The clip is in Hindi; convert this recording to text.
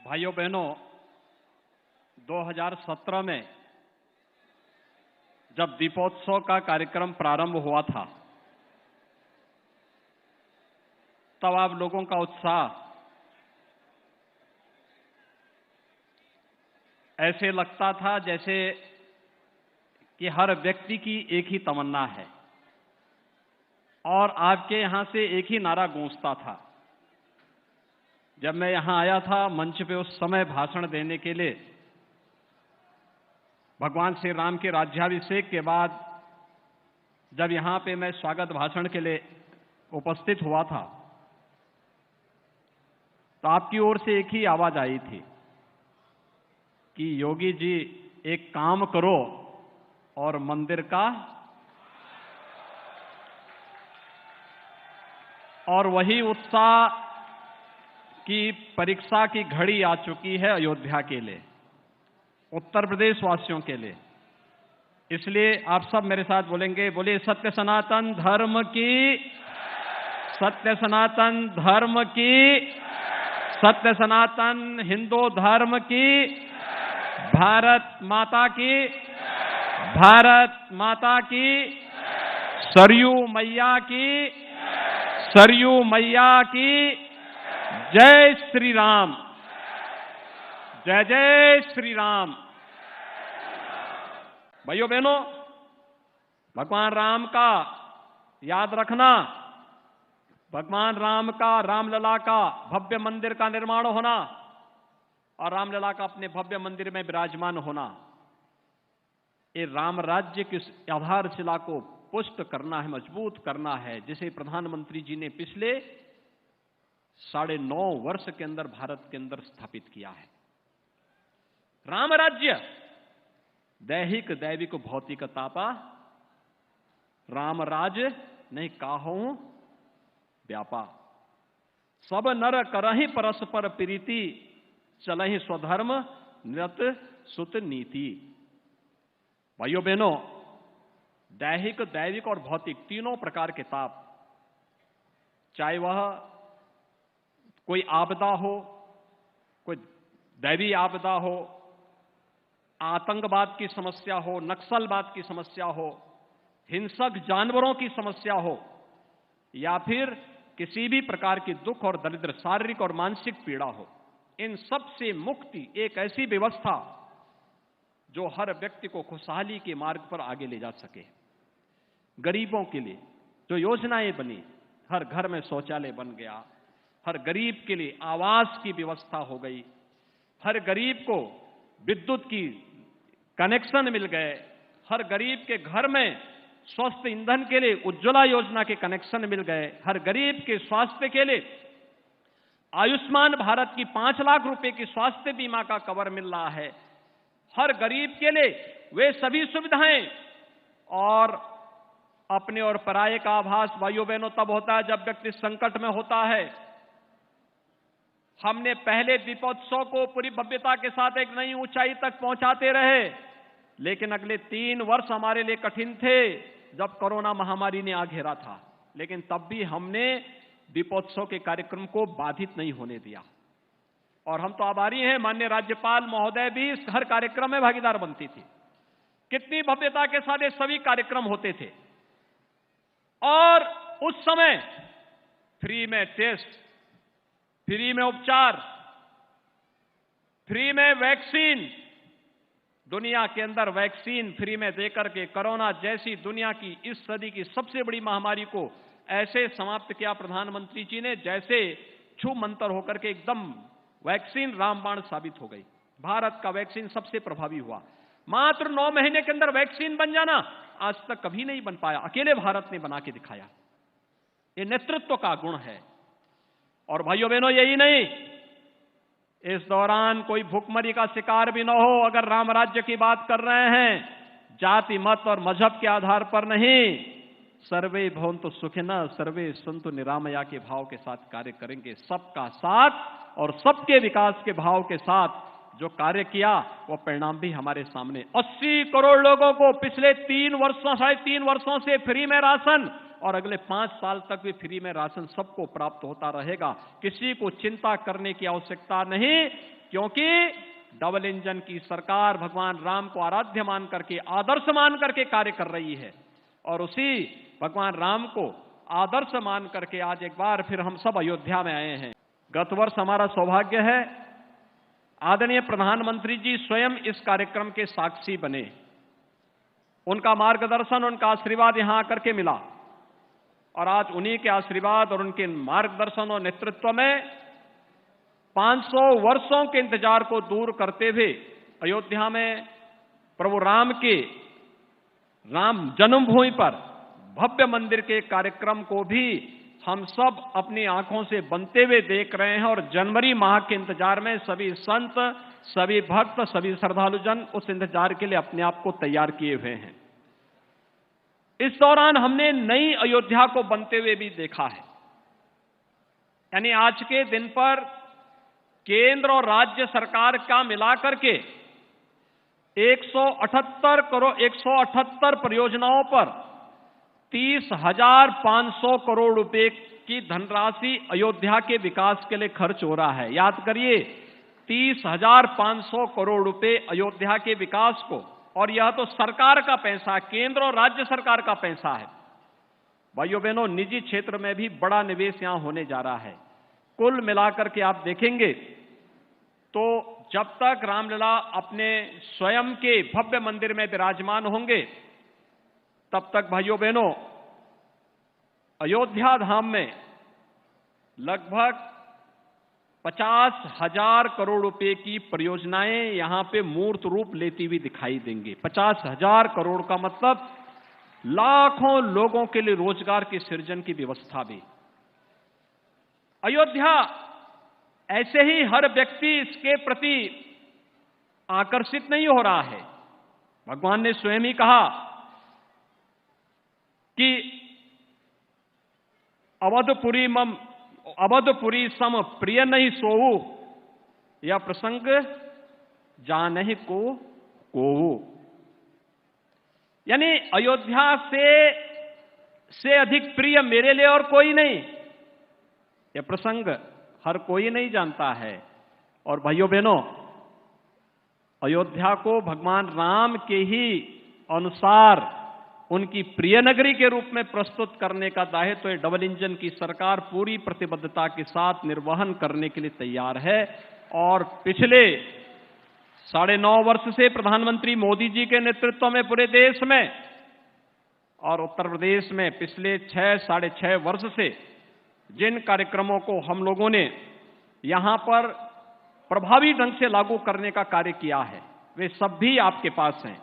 भाइयों बहनों, 2017 में जब दीपोत्सव का कार्यक्रम प्रारंभ हुआ था, तब आप लोगों का उत्साह ऐसे लगता था जैसे कि हर व्यक्ति की एक ही तमन्ना है और आपके यहां से एक ही नारा गूंजता था। जब मैं यहां आया था मंच पे उस समय भाषण देने के लिए, भगवान श्री राम के राज्याभिषेक के बाद जब यहां पे मैं स्वागत भाषण के लिए उपस्थित हुआ था, तो आपकी ओर से एक ही आवाज आई थी कि योगी जी एक काम करो और मंदिर का, और वही उत्साह की परीक्षा की घड़ी आ चुकी है अयोध्या के लिए, उत्तर प्रदेश वासियों के लिए। इसलिए आप सब मेरे साथ बोलेंगे, बोलिए सत्य सनातन धर्म की, सत्य सनातन धर्म की, सत्य सनातन हिंदू धर्म की, भारत माता की, भारत माता की, सरयू मैया की, सरयू मैया की, जय श्री राम, जय जय श्री राम। भाइयों बहनों, भगवान राम का याद रखना, भगवान राम का, रामलला का भव्य मंदिर का निर्माण होना और रामलला का अपने भव्य मंदिर में विराजमान होना, ये राम राज्य की आधारशिला को पुष्ट करना है, मजबूत करना है, जिसे प्रधानमंत्री जी ने पिछले 9.5 वर्ष के अंदर भारत के अंदर स्थापित किया है। राम राज्य दैहिक दैविक भौतिक तापा, राम राज नहीं काहूं व्यापा, सब नर करहि परस्पर प्रीति, चलहि स्वधर्म निरत सुत नीति। भाइयों बहनों, दैहिक दैविक और भौतिक तीनों प्रकार के ताप, चाहे वह कोई आपदा हो, कोई दैवी आपदा हो, आतंकवाद की समस्या हो, नक्सलवाद की समस्या हो, हिंसक जानवरों की समस्या हो, या फिर किसी भी प्रकार की दुख और दरिद्र, शारीरिक और मानसिक पीड़ा हो, इन सब से मुक्ति एक ऐसी व्यवस्था जो हर व्यक्ति को खुशहाली के मार्ग पर आगे ले जा सके। गरीबों के लिए जो योजनाएं बनी, हर घर में शौचालय बन गया, हर गरीब के लिए आवास की व्यवस्था हो गई, हर गरीब को विद्युत की कनेक्शन मिल गए, हर गरीब के घर में स्वस्थ ईंधन के लिए उज्ज्वला योजना के कनेक्शन मिल गए, हर गरीब के स्वास्थ्य के लिए आयुष्मान भारत की 5 लाख रुपए की स्वास्थ्य बीमा का कवर मिल रहा है, हर गरीब के लिए वे सभी सुविधाएं। और अपने और पराये का आभास भाइयों बहनों तब होता है जब व्यक्ति संकट में होता है। हमने पहले दीपोत्सव को पूरी भव्यता के साथ एक नई ऊंचाई तक पहुंचाते रहे, लेकिन अगले 3 वर्ष हमारे लिए कठिन थे जब कोरोना महामारी ने आ घेरा था, लेकिन तब भी हमने दीपोत्सव के कार्यक्रम को बाधित नहीं होने दिया। और हम तो आभारी हैं, माननीय राज्यपाल महोदय भी इस हर कार्यक्रम में भागीदार बनती थी। कितनी भव्यता के साथ ये सभी कार्यक्रम होते थे और उस समय फ्री में टेस्ट, फ्री में उपचार, फ्री में वैक्सीन, दुनिया के अंदर वैक्सीन फ्री में देकर के कोरोना जैसी दुनिया की इस सदी की सबसे बड़ी महामारी को ऐसे समाप्त किया प्रधानमंत्री जी ने जैसे छू मंतर होकर के एकदम वैक्सीन रामबाण साबित हो गई। भारत का वैक्सीन सबसे प्रभावी हुआ। मात्र 9 महीने के अंदर वैक्सीन बन जाना आज तक कभी नहीं बन पाया, अकेले भारत ने बना के दिखाया। ये नेतृत्व का गुण है। और भाइयों बहनों, यही नहीं, इस दौरान कोई भूखमरी का शिकार भी न हो। अगर राम राज्य की बात कर रहे हैं, जाति मत और मजहब के आधार पर नहीं, सर्वे भवन्तु सुखिनः सर्वे सन्तु निरामया के भाव के साथ कार्य करेंगे। सबका साथ और सबके विकास के भाव के साथ जो कार्य किया वो परिणाम भी हमारे सामने। 80 करोड़ लोगों को पिछले 3 वर्षों, 3.5 वर्षों से फ्री में राशन और अगले 5 साल तक भी फ्री में राशन सबको प्राप्त होता रहेगा। किसी को चिंता करने की आवश्यकता नहीं। क्योंकि डबल इंजन की सरकार भगवान राम को आराध्य मान करके, आदर्श मान करके कार्य कर रही है। और उसी भगवान राम को आदर्श मान करके आज एक बार फिर हम सब अयोध्या में आए हैं। गत वर्ष हमारा सौभाग्य है, आदरणीय प्रधानमंत्री जी स्वयं इस कार्यक्रम के साक्षी बने। उनका मार्गदर्शन, उनका आशीर्वाद यहां आकर के मिला और आज उन्हीं के आशीर्वाद और उनके मार्गदर्शन और नेतृत्व में 500 वर्षों के इंतजार को दूर करते हुए अयोध्या में प्रभु राम के राम जन्मभूमि पर भव्य मंदिर के कार्यक्रम को भी हम सब अपनी आंखों से बनते हुए देख रहे हैं। और जनवरी माह के इंतजार में सभी संत, सभी भक्त, सभी श्रद्धालुजन उस इंतजार के लिए अपने आप को तैयार किए हुए हैं। इस दौरान हमने नई अयोध्या को बनते हुए भी देखा है। यानी आज के दिन पर केंद्र और राज्य सरकार का मिलाकर के 178 परियोजनाओं पर 30,500 करोड़ रुपए की धनराशि अयोध्या के विकास के लिए खर्च हो रहा है। याद करिए, 30,500 करोड़ रुपए अयोध्या के विकास को, और यह तो सरकार का पैसा, केंद्र और राज्य सरकार का पैसा है। भाइयों बहनों, निजी क्षेत्र में भी बड़ा निवेश यहां होने जा रहा है। कुल मिलाकर के आप देखेंगे तो जब तक रामलला अपने स्वयं के भव्य मंदिर में विराजमान होंगे, तब तक भाइयों बहनों अयोध्या धाम में लगभग 50,000 करोड़ रुपए की परियोजनाएं यहां पे मूर्त रूप लेती हुई दिखाई देंगी। 50,000 करोड़ का मतलब लाखों लोगों के लिए रोजगार की सृजन की व्यवस्था भी। अयोध्या ऐसे ही हर व्यक्ति इसके प्रति आकर्षित नहीं हो रहा है। भगवान ने स्वयं ही कहा कि अवधपुरी सम प्रिय नहीं सोऊ, यह प्रसंग जानहि को। यानी अयोध्या से अधिक प्रिय मेरे लिए और कोई नहीं। यह प्रसंग हर कोई नहीं जानता है। और भाइयों बहनों, अयोध्या को भगवान राम के ही अनुसार उनकी प्रिय नगरी के रूप में प्रस्तुत करने का दायित्व तो डबल इंजन की सरकार पूरी प्रतिबद्धता के साथ निर्वहन करने के लिए तैयार है। और पिछले 9.5 वर्ष से प्रधानमंत्री मोदी जी के नेतृत्व में पूरे देश में और उत्तर प्रदेश में पिछले 6-6.5 वर्ष से जिन कार्यक्रमों को हम लोगों ने यहां पर प्रभावी ढंग से लागू करने का कार्य किया है, वे सब भी आपके पास हैं।